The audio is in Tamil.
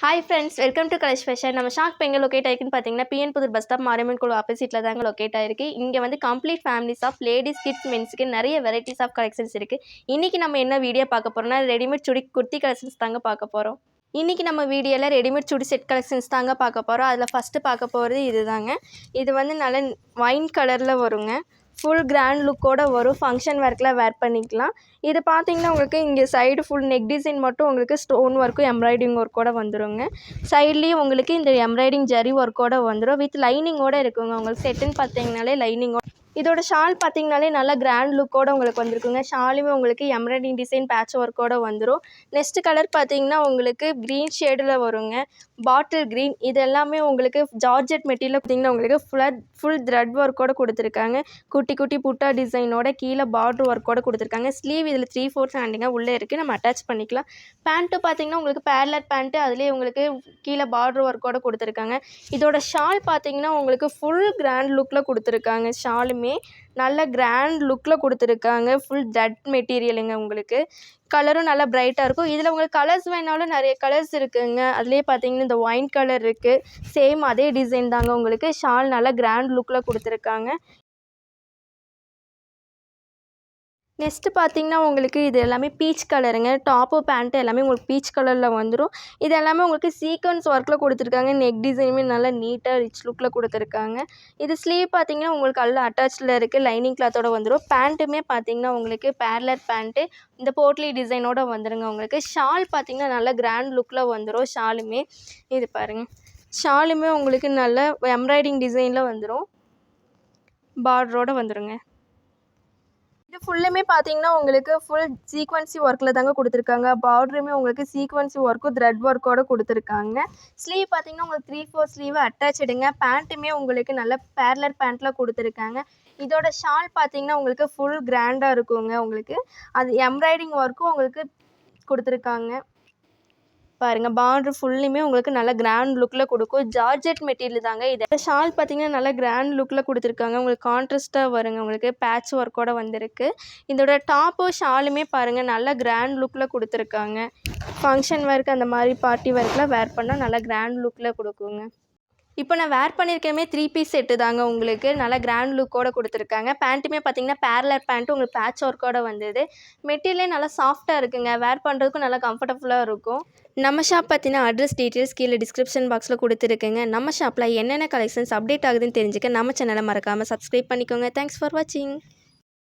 Hi friends, welcome to colours fashion. நம்ம ஷாப் இப்போ எங்கே லொக்கேட் ஆகிருக்குன்னு பார்த்தீங்கன்னா, P N Pudur bus stop Mariamman கோவில் ஆப்போசிட்டில் தாங்க லொக்கேட் ஆகிருக்கு. இங்கே வந்து complete families of ladies, kids, மென்ஸ்க்கு நிறைய வெரைட்டிஸ் ஆஃப் கலெக்ஷன்ஸ் இருக்குது. இன்றைக்கி நம்ம என்ன வீடியோ பார்க்க போகிறோம்னா, ரெடிமேட் சுடி குர்த்தி கலெக்ஷன்ஸ் தாங்க பார்க்க போகிறோம். இன்றைக்கி நம்ம வீடியோவில் ரெடிமேட் சுடி செட் கலெக்ஷன்ஸ் தாங்க பார்க்க போகிறோம். அதில் ஃபஸ்ட்டு பார்க்க போகிறது இது தாங்க. இது வந்து நல்ல ஒயின் கலரில் வருங்க. ஃபுல் கிராண்ட் லுக்கோடு வரும். ஃபங்க்ஷன் ஒர்க்கில் வேர் பண்ணிக்கலாம். இது பார்த்தீங்கன்னா உங்களுக்கு இங்கே சைடு ஃபுல் நெக் டிசைன் மட்டும் உங்களுக்கு ஸ்டோன் ஒர்க்கும் எம்ப்ராய்டிங் ஒர்க்கோடு வந்துடுங்க. சைட்லேயும் உங்களுக்கு இந்த எம்ப்ராய்டிங் ஜரி ஒர்க்கோடு வந்துடும். வித் லைனிங்கோடு இருக்குங்க. உங்களுக்கு செட்டுன்னு பார்த்தீங்கனாலே லைனிங்கோட. இதோட ஷால் பார்த்தீங்கனாலே நல்லா கிராண்ட் லுக்கோடு உங்களுக்கு வந்துருக்குங்க. ஷாலுமே உங்களுக்கு எம்ப்ராய்டிங் டிசைன் பேட்ச் ஒர்க்கோடு வந்துடும். நெக்ஸ்ட் கலர் பார்த்தீங்கன்னா உங்களுக்கு க்ரீன் ஷேடில் வருங்க. Bottle green. இது எல்லாமே உங்களுக்கு ஜார்ஜெட் மெட்டீரியல் பார்த்தீங்கன்னா உங்களுக்கு ஃபுல் த்ரெட் ஒர்க்கோடு கொடுத்துருக்காங்க. குட்டி குட்டி புட்டா டிசைனோட கீழே பார்டர் ஒர்க்கோடு கொடுத்துருக்காங்க. ஸ்லீவ் இதில் 3/4 ஹேண்டிங்காக உள்ளே இருக்குது. நம்ம அட்டாச் பண்ணிக்கலாம். பேண்ட்டு பார்த்தீங்கன்னா உங்களுக்கு பேரலர் பேண்ட்டு, அதுலேயே உங்களுக்கு கீழே பார்டர் ஒர்க்கோடு கொடுத்துருக்காங்க. இதோட ஷால் பார்த்தீங்கன்னா உங்களுக்கு ஃபுல் கிராண்ட் லுக்கில் கொடுத்துருக்காங்க. ஷாலுமே நல்ல கிராண்ட் லுக்கில் கொடுத்துருக்காங்க. ஃபுல் த்ரெட் மெட்டீரியலுங்க. உங்களுக்கு கலரும் நல்லா பிரைட்டாக இருக்கும். இதில் உங்களுக்கு கலர்ஸ் வேணாலும் நிறைய கலர்ஸ் இருக்குதுங்க. அதுலேயே பார்த்தீங்கன்னா இந்த ஒயின் கலர் இருக்குது. சேம் அதே டிசைன் தாங்க. உங்களுக்கு ஷால் நல்லா கிராண்ட் லுக்கில் கொடுத்துருக்காங்க. நெக்ஸ்ட்டு பார்த்தீங்கன்னா உங்களுக்கு இது எல்லாமே பீச் கலருங்க. டாப்பு பேண்ட்டு எல்லாமே உங்களுக்கு பீச் கலரில் வந்துடும். இது எல்லாமே உங்களுக்கு சீக்வன்ஸ் ஒர்க்கில் கொடுத்துருக்காங்க. நெக் டிசைனுமே நல்லா நீட்டாக ரிச் லுக்கில் கொடுத்துருக்காங்க. இது ஸ்லீவ் பார்த்தீங்கன்னா உங்களுக்கு நல்லா அட்டாச்சில் இருக்குது. லைனிங் கிளாத்தோடு வந்துடும். பேண்ட்டுமே பார்த்தீங்கன்னா உங்களுக்கு பேரலர் பேண்ட்டு இந்த போட்லி டிசைனோடு வந்துடுங்க. உங்களுக்கு ஷால் பார்த்தீங்கன்னா நல்லா கிராண்ட் லுக்கில் வந்துடும். ஷாலுமே இது பாருங்கள். ஷாலுமே உங்களுக்கு நல்ல எம்ப்ராய்டிங் டிசைனில் வந்துடும். பார்டரோடு வந்துடுங்க. இது ஃபுல்லுமே பார்த்தீங்கன்னா உங்களுக்கு ஃபுல் சீக்வன்சி ஒர்க்கில் தாங்க கொடுத்துருக்காங்க. பார்டருமே உங்களுக்கு சீக்வன்சி ஒர்க்கும் த்ரெட் ஒர்க்கோடு கொடுத்துருக்காங்க. ஸ்லீவ் பார்த்தீங்கன்னா உங்களுக்கு 3/4 ஸ்லீவ் அட்டாச்சுடுங்க. பேண்ட்டுமே உங்களுக்கு நல்ல பேரலர் பேண்ட்டில் கொடுத்துருக்காங்க. இதோட ஷால் பார்த்தீங்கன்னா உங்களுக்கு ஃபுல் கிராண்டாக இருக்குங்க. உங்களுக்கு அது எம்ப்ராய்டிங் ஒர்க்கும் உங்களுக்கு கொடுத்துருக்காங்க. பாருங்கள், பார்டர் ஃபுல்லுமே உங்களுக்கு நல்ல கிராண்ட் லுக்கில் கொடுக்கும். ஜார்ஜெட் மெட்டீரியல் தாங்க இது. ஷால் பார்த்தீங்கன்னா நல்லா கிராண்ட் லுக்கில் கொடுத்துருக்காங்க. உங்களுக்கு கான்ட்ராஸ்ட்டாக வருங்க. உங்களுக்கு பேட்ச் ஒர்க்கோடு வந்திருக்கு. இதோட டாப்பும் ஷாலுமே பாருங்கள் நல்லா கிராண்ட் லுக்கில் கொடுத்துருக்காங்க. ஃபங்க்ஷன் ஒர்க் அந்த மாதிரி பார்ட்டி ஒர்க்கில் வேர் பண்ணால் நல்லா கிராண்ட் லுக்கில் கொடுக்குங்க. இப்போ நான் வேர் பண்ணியிருக்கமே 3 பீஸ் செட்டு தாங்க. உங்களுக்கு நல்லா கிராண்ட் லுக்கோடு கொடுத்துருக்காங்க. பேண்ட்டுமே பார்த்தீங்கன்னா பேரலர் பேண்ட்டு உங்களுக்கு பேட்ச் ஒர்க்கோடு வந்தது. மெட்டீரியலே நல்லா சாஃப்ட்டாக இருக்குங்க. வேர் பண்ணுறதுக்கும் நல்லா கம்ஃபர்டபுளாக இருக்கும். நம்ம ஷாப் பற்றின அட்ரஸ் டீட்டெயில்ஸ் கீழே டிஸ்கிரிப்ஷன் பாக்ஸில் கொடுத்துருக்குங்க. நம்ம ஷாப்பில் என்னென்ன கலெக்ஷன்ஸ் அப்டேட் ஆகுதுன்னு தெரிஞ்சுக்க நம்ம சேனலை மறக்காமல் சப்ஸ்கிரைப் பண்ணிக்கோங்க. தேங்க்ஸ் ஃபார் வாட்சிங்.